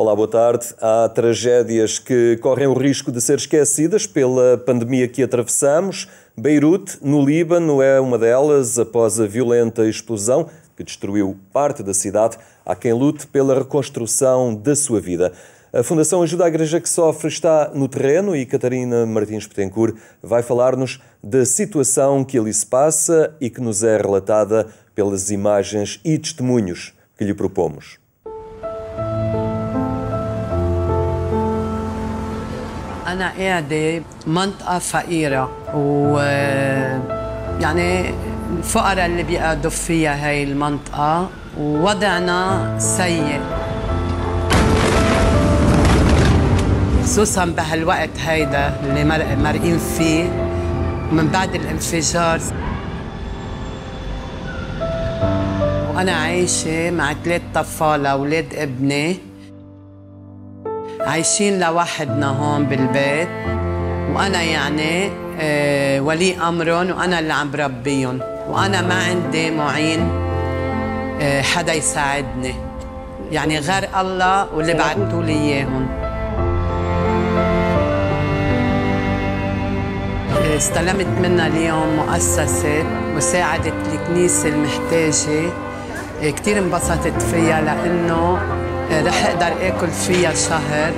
Olá, boa tarde. Há tragédias que correm o risco de ser esquecidas pela pandemia que atravessamos. Beirute, no Líbano, é uma delas, após a violenta explosão que destruiu parte da cidade. Há quem lute pela reconstrução da sua vida. A Fundação Ajuda à Igreja que Sofre está no terreno e Catarina Martins Betancourt vai falar-nos da situação que ali se passa e que nos é relatada pelas imagens e testemunhos que lhe propomos. أنا قاعدة منطقة فقيرة ويعني الفقراء اللي بيقعدوا فيها هاي المنطقة ووضعنا سيء خصوصا بهالوقت هيدا اللي مرقين فيه من بعد الانفجار. وأنا عايشة مع 3 أطفال أولاد ابني عايشين لوحدنا هون بالبيت وأنا يعني ولي أمرهم وأنا اللي عم بربيهم وأنا ما عندي معين حدا يساعدني يعني غير الله واللي بعتوا لي إياهم. استلمت منها اليوم مؤسسة مساعدة الكنيسة المحتاجة. كتير انبسطت فيها لأنه رح أقدر آكل فيها شهر.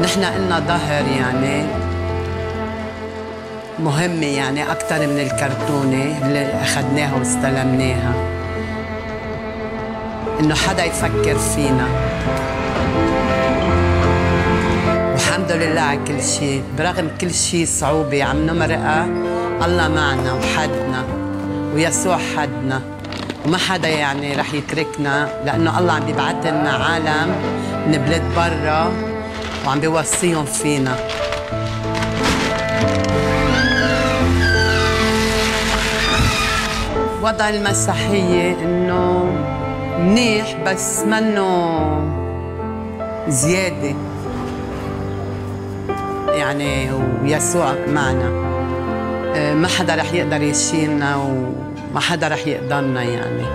نحن إلنا ظهر يعني مهمة يعني أكتر من الكرتونة اللي أخذناها واستلمناها. إنه حدا يفكر فينا. والحمد لله على كل شيء، برغم كل شيء صعوبة عم نمرقها الله معنا وحدنا ويسوع حدنا. وما حدا يعني رح يتركنا لأنه الله عم بيبعث لنا عالم من بلاد برا وعم بيوصيهم فينا. وضع المسيحية إنه منيح بس منه زيادة يعني ويسوع معنا. ما حدا رح يقدر يشيلنا وما حدا رح يقدرنا يعني.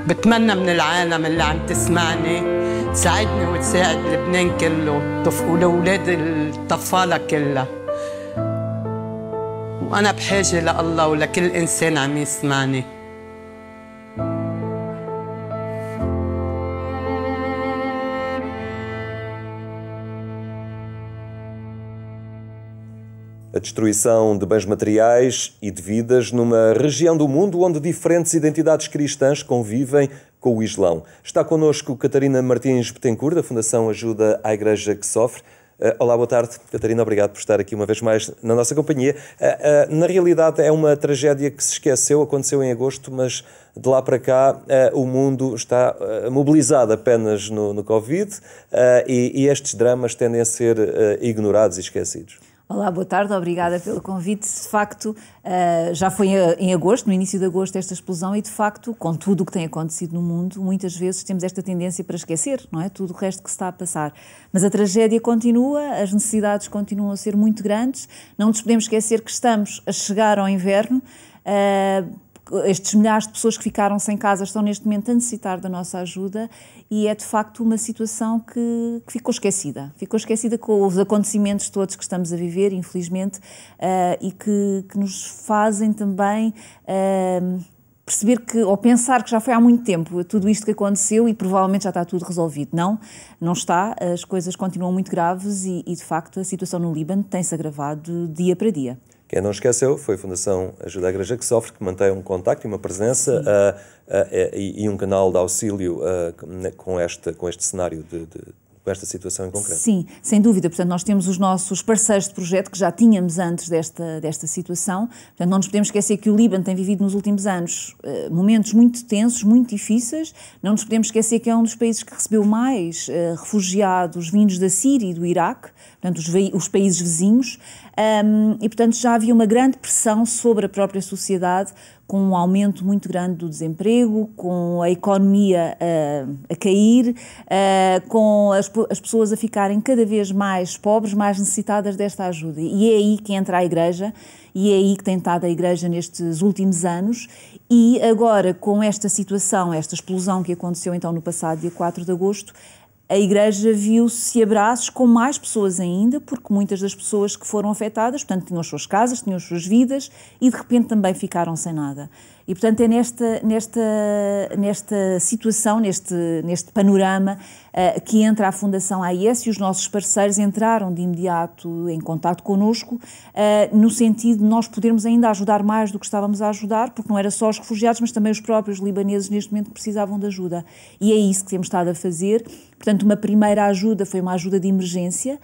بتمنى من العالم اللي عم تسمعني تساعدني وتساعد لبنان كله ولأولاد الطفالة كلها. وأنا بحاجة لله ولكل إنسان عم يسمعني. A destruição de bens materiais e de vidas numa região do mundo onde diferentes identidades cristãs convivem com o Islão. Está connosco Catarina Martins Betancourt, da Fundação Ajuda à Igreja que Sofre. Olá, boa tarde. Catarina, obrigado por estar aqui uma vez mais na nossa companhia. Na realidade é uma tragédia que se esqueceu, aconteceu em agosto, mas de lá para cá o mundo está mobilizado apenas no Covid e estes dramas tendem a ser ignorados e esquecidos. Olá, boa tarde, obrigada pelo convite. De facto, já foi em agosto, no início de agosto, esta explosão e, de facto, com tudo o que tem acontecido no mundo, muitas vezes temos esta tendência para esquecer, não é? Tudo o resto que se está a passar. Mas a tragédia continua, as necessidades continuam a ser muito grandes, não nos podemos esquecer que estamos a chegar ao inverno. Estes milhares de pessoas que ficaram sem casa estão neste momento a necessitar da nossa ajuda e é de facto uma situação que ficou esquecida. Ficou esquecida com os acontecimentos todos que estamos a viver, infelizmente, e que nos fazem também perceber que, ou pensar que já foi há muito tempo tudo isto que aconteceu e provavelmente já está tudo resolvido. Não está, as coisas continuam muito graves e de facto a situação no Líbano tem-se agravado dia para dia. Quem não esqueceu foi a Fundação Ajuda à Igreja que Sofre, que mantém um contacto e uma presença e um canal de auxílio com este cenário, com esta situação em concreto. Sim, sem dúvida. Portanto, nós temos os nossos parceiros de projeto que já tínhamos antes desta situação. Portanto, não nos podemos esquecer que o Líbano tem vivido nos últimos anos momentos muito tensos, muito difíceis. Não nos podemos esquecer que é um dos países que recebeu mais refugiados vindos da Síria e do Iraque, portanto, os países vizinhos. E, portanto, já havia uma grande pressão sobre a própria sociedade com um aumento muito grande do desemprego, com a economia a cair, com as pessoas a ficarem cada vez mais pobres, mais necessitadas desta ajuda. E é aí que entra a Igreja, e é aí que tem estado a Igreja nestes últimos anos, e agora com esta situação, esta explosão que aconteceu então no passado dia 4 de agosto, a Igreja viu-se a braços com mais pessoas ainda, porque muitas das pessoas que foram afetadas, portanto, tinham as suas casas, tinham as suas vidas e de repente também ficaram sem nada. E, portanto, é nesta situação, neste panorama, que entra a Fundação AIS, e os nossos parceiros entraram de imediato em contato connosco, no sentido de nós podermos ainda ajudar mais do que estávamos a ajudar, porque não era só os refugiados, mas também os próprios libaneses neste momento precisavam de ajuda. E é isso que temos estado a fazer. Portanto, uma primeira ajuda foi uma ajuda de emergência,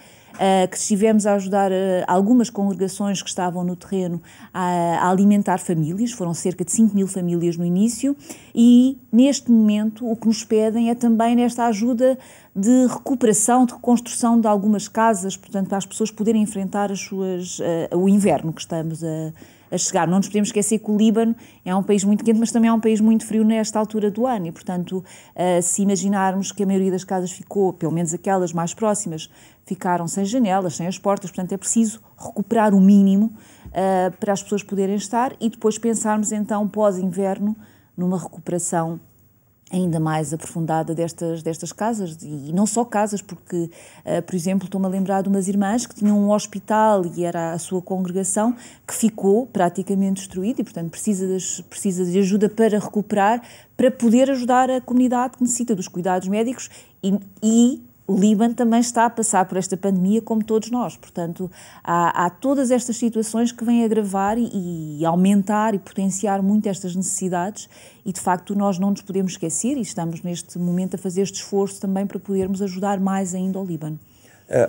que estivemos a ajudar algumas congregações que estavam no terreno a alimentar famílias, foram cerca de 5.000 famílias no início, e neste momento o que nos pedem é também nesta ajuda de recuperação, de reconstrução de algumas casas, portanto, para as pessoas poderem enfrentar o inverno que estamos a chegar. Não nos podemos esquecer que o Líbano é um país muito quente, mas também é um país muito frio nesta altura do ano, e, portanto, se imaginarmos que a maioria das casas ficou, pelo menos aquelas mais próximas, ficaram sem janelas, sem as portas, portanto é preciso recuperar o mínimo para as pessoas poderem estar, e depois pensarmos então pós-inverno numa recuperação ainda mais aprofundada destas casas, e não só casas, porque, por exemplo, estou-me a lembrar de umas irmãs que tinham um hospital e era a sua congregação, que ficou praticamente destruído e, portanto, precisa de ajuda para recuperar, para poder ajudar a comunidade que necessita dos cuidados médicos, e o Líbano também está a passar por esta pandemia como todos nós, portanto há todas estas situações que vêm agravar e aumentar e potenciar muito estas necessidades, e de facto nós não nos podemos esquecer, e estamos neste momento a fazer este esforço também para podermos ajudar mais ainda o Líbano.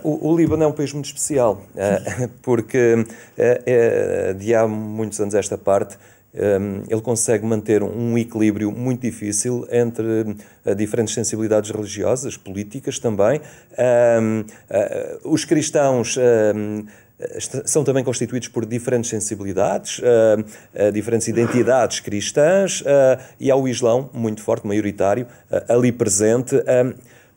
O Líbano é um país muito especial, porque de há muitos anos esta parte, ele consegue manter um equilíbrio muito difícil entre diferentes sensibilidades religiosas, políticas também. Os cristãos são também constituídos por diferentes sensibilidades, diferentes identidades cristãs, e há o Islão muito forte, maioritário, ali presente.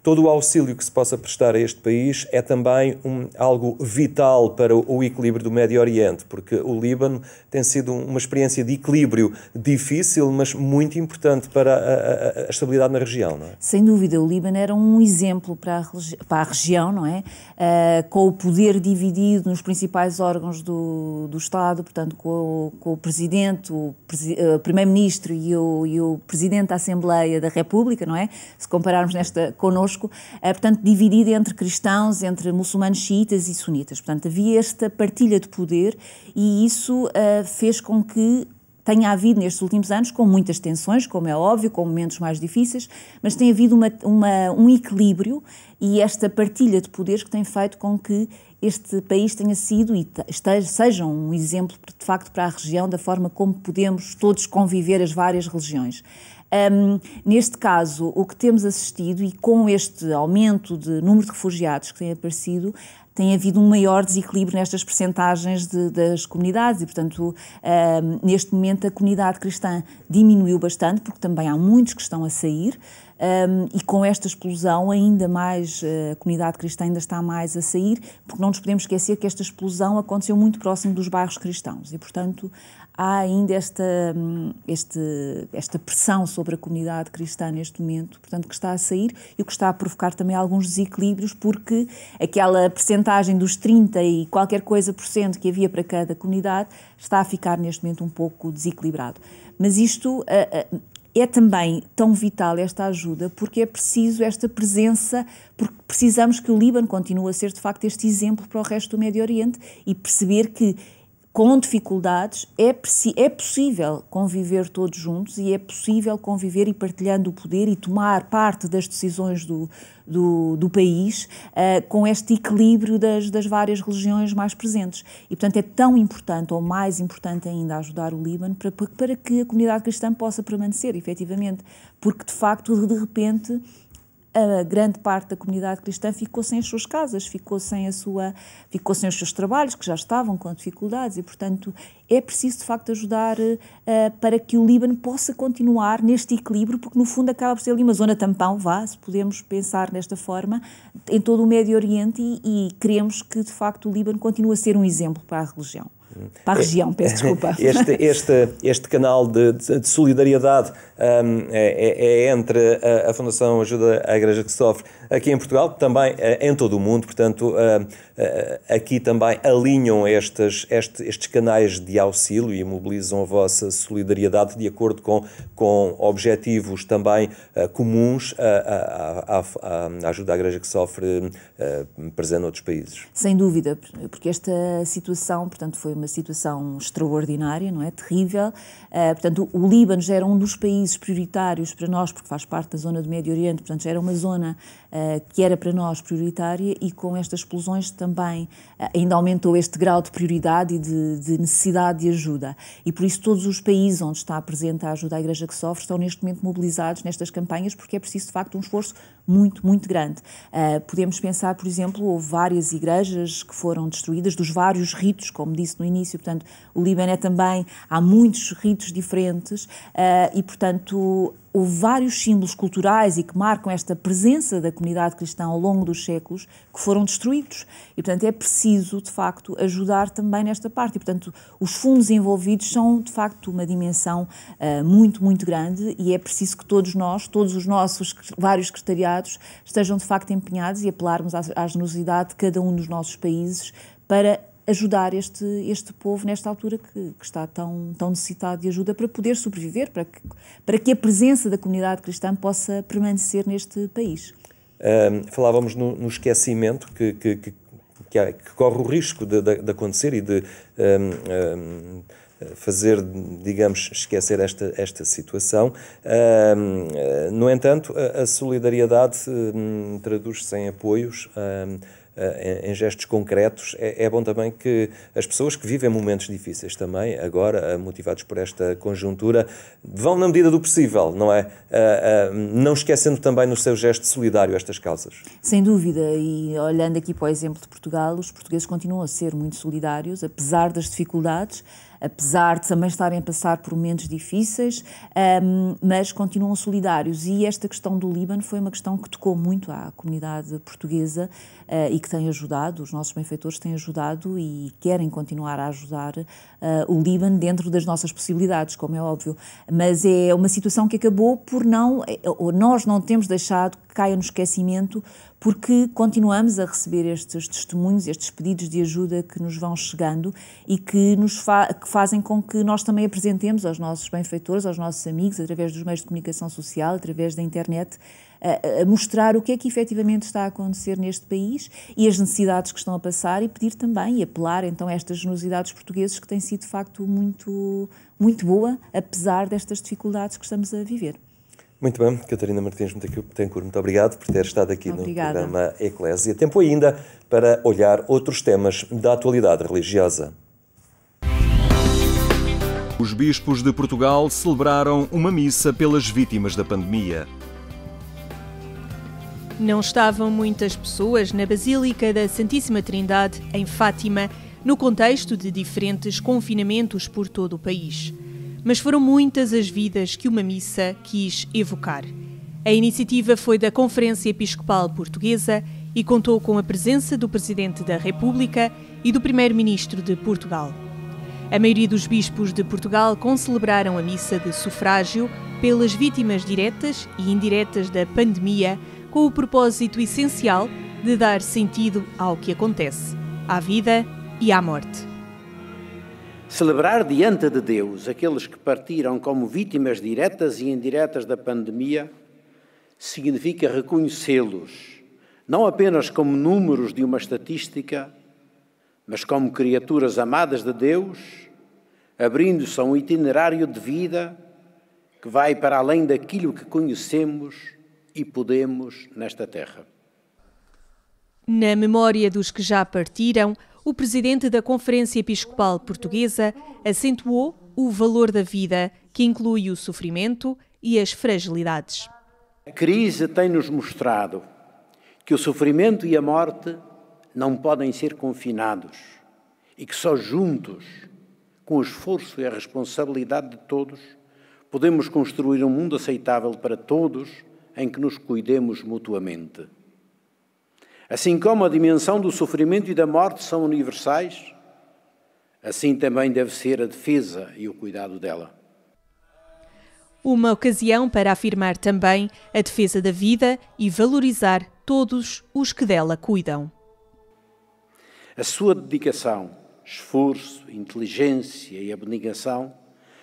Todo o auxílio que se possa prestar a este país é também algo vital para o equilíbrio do Médio Oriente, porque o Líbano tem sido uma experiência de equilíbrio difícil, mas muito importante para a estabilidade na região, não é? Sem dúvida, o Líbano era um exemplo para a região, não é? Com o poder dividido nos principais órgãos do Estado, portanto, com o Presidente, o Primeiro-Ministro e o Presidente da Assembleia da República, não é? Se compararmos connosco, portanto, dividido entre cristãos, entre muçulmanos xiitas e sunitas. Portanto, havia esta partilha de poder, e isso fez com que tenha havido nestes últimos anos, com muitas tensões, como é óbvio, com momentos mais difíceis, mas tem havido um equilíbrio, e esta partilha de poderes que tem feito com que este país tenha sido e seja um exemplo, de facto, para a região, da forma como podemos todos conviver as várias religiões. Neste caso, o que temos assistido, e com este aumento de número de refugiados que tem aparecido, tem havido um maior desequilíbrio nestas percentagens das comunidades, e, portanto, neste momento a comunidade cristã diminuiu bastante, porque também há muitos que estão a sair, e com esta explosão ainda mais, a comunidade cristã ainda está mais a sair, porque não nos podemos esquecer que esta explosão aconteceu muito próximo dos bairros cristãos, e, portanto, há ainda esta pressão sobre a comunidade cristã neste momento, portanto, que está a sair, e o que está a provocar também alguns desequilíbrios, porque aquela percentagem dos 30 e qualquer coisa % que havia para cada comunidade está a ficar neste momento um pouco desequilibrado. Mas isto é também tão vital, esta ajuda, porque é preciso esta presença, porque precisamos que o Líbano continue a ser, de facto, este exemplo para o resto do Médio Oriente, e perceber que, com dificuldades, é possível conviver todos juntos, e é possível conviver e partilhando o poder e tomar parte das decisões do país, com este equilíbrio das várias religiões mais presentes. E, portanto, é tão importante, ou mais importante ainda, ajudar o Líbano para que a comunidade cristã possa permanecer, efetivamente, porque, de facto, de repente, a grande parte da comunidade cristã ficou sem as suas casas, ficou sem os seus trabalhos, que já estavam com dificuldades, e, portanto, é preciso, de facto, ajudar para que o Líbano possa continuar neste equilíbrio, porque, no fundo, acaba por ser ali uma zona tampão, se podemos pensar desta forma, em todo o Médio Oriente, e queremos que, de facto, o Líbano continue a ser um exemplo para a religião. Para a região, peço desculpa. Este canal de solidariedade é entre a Fundação Ajuda à Igreja que Sofre aqui em Portugal, também em todo o mundo, portanto, aqui também alinham estes canais de auxílio e mobilizam a vossa solidariedade de acordo com objetivos também comuns à Ajuda à Igreja que Sofre presente noutros países. Sem dúvida, porque esta situação, portanto, foi uma situação extraordinária, não é? Terrível. Portanto, o Líbano já era um dos países prioritários para nós, porque faz parte da zona do Médio Oriente, portanto, já era uma zona que era para nós prioritária, e com estas explosões também ainda aumentou este grau de prioridade e de necessidade de ajuda. E por isso todos os países onde está presente a Ajuda à Igreja que Sofre estão neste momento mobilizados nestas campanhas, porque é preciso de facto um esforço muito, muito grande. Podemos pensar, por exemplo, houve várias igrejas que foram destruídas, dos vários ritos, como disse no início, portanto, o Líbano também, há muitos ritos diferentes, e portanto houve vários símbolos culturais e que marcam esta presença da comunidade cristã ao longo dos séculos que foram destruídos. E, portanto, é preciso, de facto, ajudar também nesta parte. E, portanto, os fundos envolvidos são, de facto, uma dimensão muito, muito grande, e é preciso que todos nós, todos os nossos vários secretariados, estejam, de facto, empenhados e apelarmos à generosidade de cada um dos nossos países para ajudar este povo nesta altura que está tão necessitado de ajuda para poder sobreviver, para que a presença da comunidade cristã possa permanecer neste país. Falávamos no esquecimento que corre o risco de acontecer e de fazer, digamos, esquecer esta situação. No entanto, a solidariedade traduz-se em apoios, em gestos concretos. É bom também que as pessoas que vivem momentos difíceis também, agora, motivados por esta conjuntura, vão na medida do possível, não é? Não esquecendo também no seu gesto solidário estas causas. Sem dúvida, e olhando aqui para o exemplo de Portugal, os portugueses continuam a ser muito solidários, apesar das dificuldades, apesar de também estarem a passar por momentos difíceis, mas continuam solidários. E esta questão do Líbano foi uma questão que tocou muito à comunidade portuguesa e que tem ajudado, os nossos benfeitores têm ajudado e querem continuar a ajudar o Líbano dentro das nossas possibilidades, como é óbvio. Mas é uma situação que acabou por nós não temos deixado que caia no esquecimento, porque continuamos a receber estes testemunhos, estes pedidos de ajuda que nos vão chegando e que fazem com que nós também apresentemos aos nossos benfeitores, aos nossos amigos, através dos meios de comunicação social, através da internet, a mostrar o que é que efetivamente está a acontecer neste país e as necessidades que estão a passar, e pedir também e apelar então a estas generosidades portuguesas, que tem sido de facto muito, muito boa, apesar destas dificuldades que estamos a viver. Muito bem, Catarina Martins Betancourt, muito obrigado por ter estado aqui no programa Eclésia. Tempo ainda para olhar outros temas da atualidade religiosa. Os bispos de Portugal celebraram uma missa pelas vítimas da pandemia. Não estavam muitas pessoas na Basílica da Santíssima Trindade, em Fátima, no contexto de diferentes confinamentos por todo o país. Mas foram muitas as vidas que uma missa quis evocar. A iniciativa foi da Conferência Episcopal Portuguesa e contou com a presença do Presidente da República e do Primeiro-Ministro de Portugal. A maioria dos bispos de Portugal concelebraram a missa de sufrágio pelas vítimas diretas e indiretas da pandemia, com o propósito essencial de dar sentido ao que acontece, à vida e à morte. Celebrar diante de Deus aqueles que partiram como vítimas diretas e indiretas da pandemia significa reconhecê-los, não apenas como números de uma estatística, mas como criaturas amadas de Deus, abrindo-se a um itinerário de vida que vai para além daquilo que conhecemos e podemos nesta terra. Na memória dos que já partiram, o Presidente da Conferência Episcopal Portuguesa acentuou o valor da vida, que inclui o sofrimento e as fragilidades. A crise tem-nos mostrado que o sofrimento e a morte não podem ser confinados e que só juntos, com o esforço e a responsabilidade de todos, podemos construir um mundo aceitável para todos em que nos cuidemos mutuamente. Assim como a dimensão do sofrimento e da morte são universais, assim também deve ser a defesa e o cuidado dela. Uma ocasião para afirmar também a defesa da vida e valorizar todos os que dela cuidam. A sua dedicação, esforço, inteligência e abnegação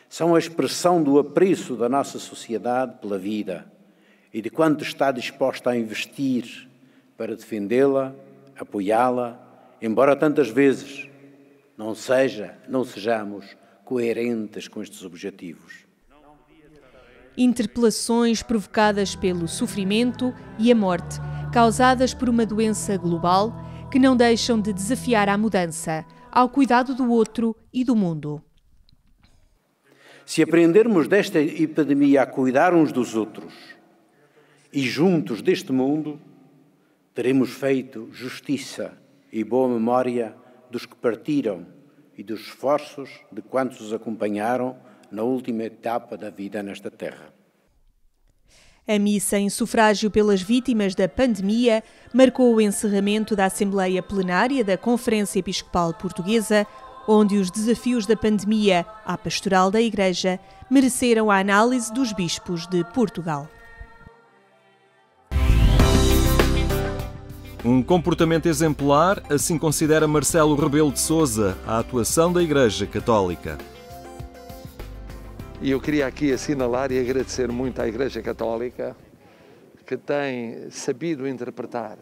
são a expressão do apreço da nossa sociedade pela vida e de quanto está disposta a investir para defendê-la, apoiá-la, embora tantas vezes não sejamos coerentes com estes objetivos. Interpelações provocadas pelo sofrimento e a morte, causadas por uma doença global que não deixam de desafiar a mudança, ao cuidado do outro e do mundo. Se aprendermos desta epidemia a cuidar uns dos outros e juntos deste mundo, teremos feito justiça e boa memória dos que partiram e dos esforços de quantos os acompanharam na última etapa da vida nesta terra. A missa em sufrágio pelas vítimas da pandemia marcou o encerramento da Assembleia Plenária da Conferência Episcopal Portuguesa, onde os desafios da pandemia à pastoral da Igreja mereceram a análise dos bispos de Portugal. Um comportamento exemplar, assim considera Marcelo Rebelo de Sousa a atuação da Igreja Católica. E eu queria aqui assinalar e agradecer muito à Igreja Católica, que tem sabido interpretar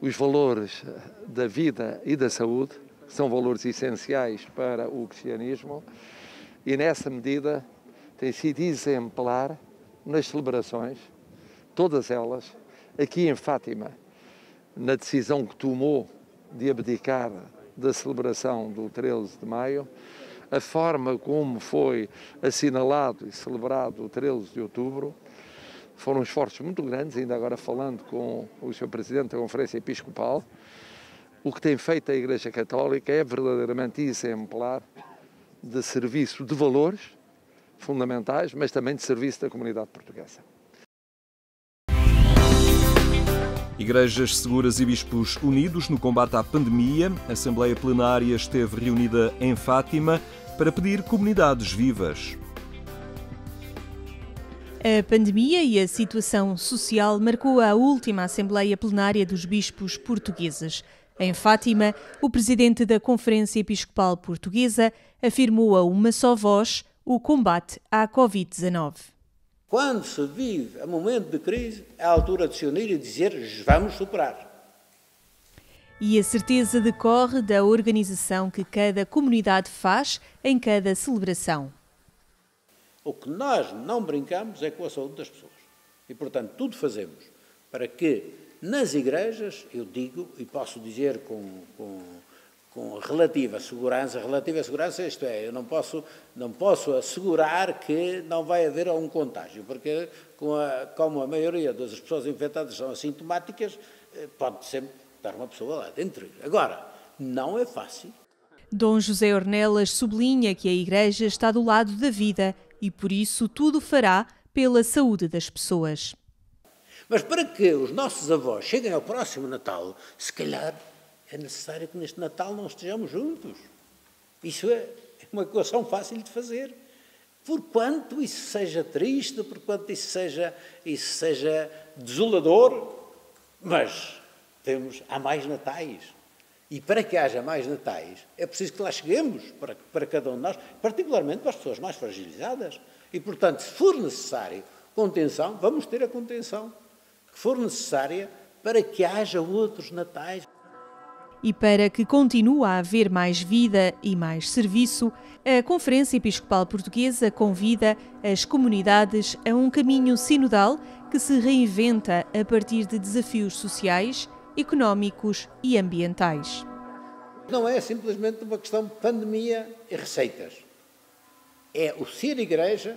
os valores da vida e da saúde, que são valores essenciais para o cristianismo, e nessa medida tem sido exemplar nas celebrações, todas elas, aqui em Fátima, na decisão que tomou de abdicar da celebração do 13 de maio, a forma como foi assinalado e celebrado o 13 de outubro, foram esforços muito grandes, ainda agora falando com o Sr. Presidente da Conferência Episcopal. O que tem feito a Igreja Católica é verdadeiramente exemplar de serviço de valores fundamentais, mas também de serviço da comunidade portuguesa. Igrejas seguras e bispos unidos no combate à pandemia, a Assembleia Plenária esteve reunida em Fátima para pedir comunidades vivas. A pandemia e a situação social marcou a última Assembleia Plenária dos Bispos Portugueses. Em Fátima, o presidente da Conferência Episcopal Portuguesa afirmou a uma só voz o combate à Covid-19. Quando se vive a momento de crise, é a altura de se unir e dizer vamos superar. E a certeza decorre da organização que cada comunidade faz em cada celebração. O que nós não brincamos é com a saúde das pessoas. E, portanto, tudo fazemos para que nas igrejas, eu digo e posso dizer com relativa segurança, isto é, eu não posso assegurar que não vai haver um contágio, porque como a maioria das pessoas infectadas são assintomáticas, pode sempre estar uma pessoa lá dentro. Agora, não é fácil. Dom José Ornelas sublinha que a Igreja está do lado da vida e, por isso, tudo fará pela saúde das pessoas. Mas para que os nossos avós cheguem ao próximo Natal, se calhar é necessário que neste Natal não estejamos juntos. Isso é uma equação fácil de fazer. Por quanto isso seja triste, por quanto isso seja desolador, mas há mais natais. E para que haja mais natais, é preciso que lá cheguemos para cada um de nós, particularmente para as pessoas mais fragilizadas. E, portanto, se for necessário contenção, vamos ter a contenção que for necessária para que haja outros natais. E para que continue a haver mais vida e mais serviço, a Conferência Episcopal Portuguesa convida as comunidades a um caminho sinodal que se reinventa a partir de desafios sociais, económicos e ambientais. Não é simplesmente uma questão de pandemia e receitas. É o ser igreja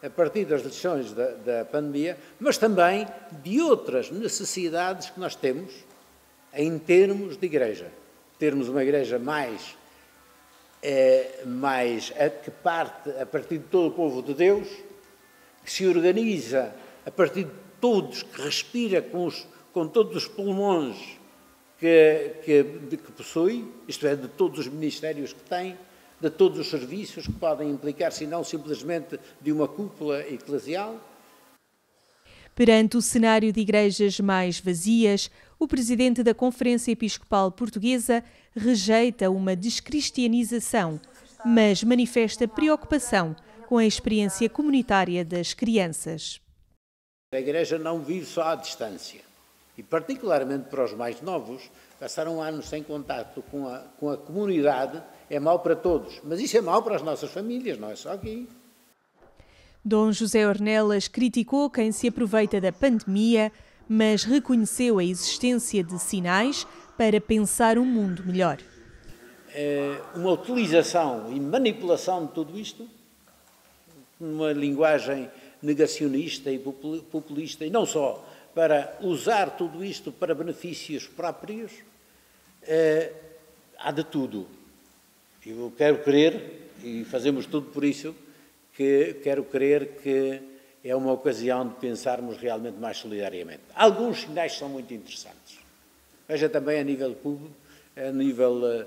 a partir das lições da pandemia, mas também de outras necessidades que nós temos em termos de igreja. Termos uma igreja que parte a partir de todo o povo de Deus, que se organiza a partir de todos, que respira com todos os pulmões que possui, isto é, de todos os ministérios que tem, de todos os serviços que podem implicar-se, não simplesmente de uma cúpula eclesial. Perante o cenário de igrejas mais vazias, o presidente da Conferência Episcopal Portuguesa rejeita uma descristianização, mas manifesta preocupação com a experiência comunitária das crianças. A igreja não vive só à distância, e particularmente para os mais novos, passar um ano sem contato com a comunidade é mau para todos, mas isso é mau para as nossas famílias, não é só aqui. Dom José Ornelas criticou quem se aproveita da pandemia, mas reconheceu a existência de sinais para pensar um mundo melhor. Uma utilização e manipulação de tudo isto, numa linguagem negacionista e populista, e não só para usar tudo isto para benefícios próprios, há de tudo. Eu quero crer, e fazemos tudo por isso, que quero crer que é uma ocasião de pensarmos realmente mais solidariamente. Alguns sinais são muito interessantes. Veja também a nível público, a nível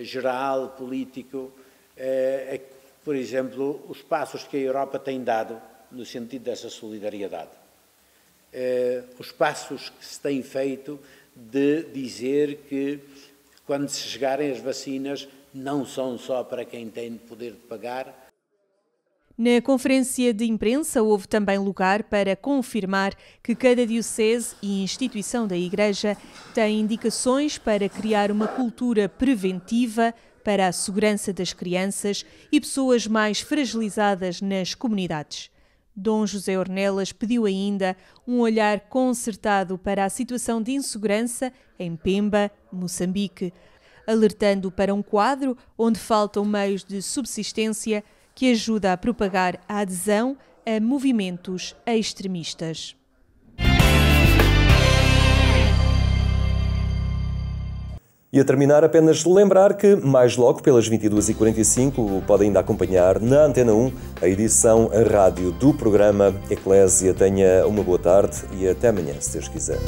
geral, político, por exemplo, os passos que a Europa tem dado no sentido dessa solidariedade. Os passos que se têm feito de dizer que, quando se chegarem as vacinas, não são só para quem tem poder de pagar. Na conferência de imprensa houve também lugar para confirmar que cada diocese e instituição da Igreja tem indicações para criar uma cultura preventiva para a segurança das crianças e pessoas mais fragilizadas nas comunidades. Dom José Ornelas pediu ainda um olhar concertado para a situação de insegurança em Pemba, Moçambique, alertando para um quadro onde faltam meios de subsistência que ajuda a propagar a adesão a movimentos extremistas. E a terminar, apenas lembrar que mais logo, pelas 22h45, pode ainda acompanhar na Antena 1 a edição a rádio do programa Eclésia. Tenha uma boa tarde e até amanhã, se Deus quiser.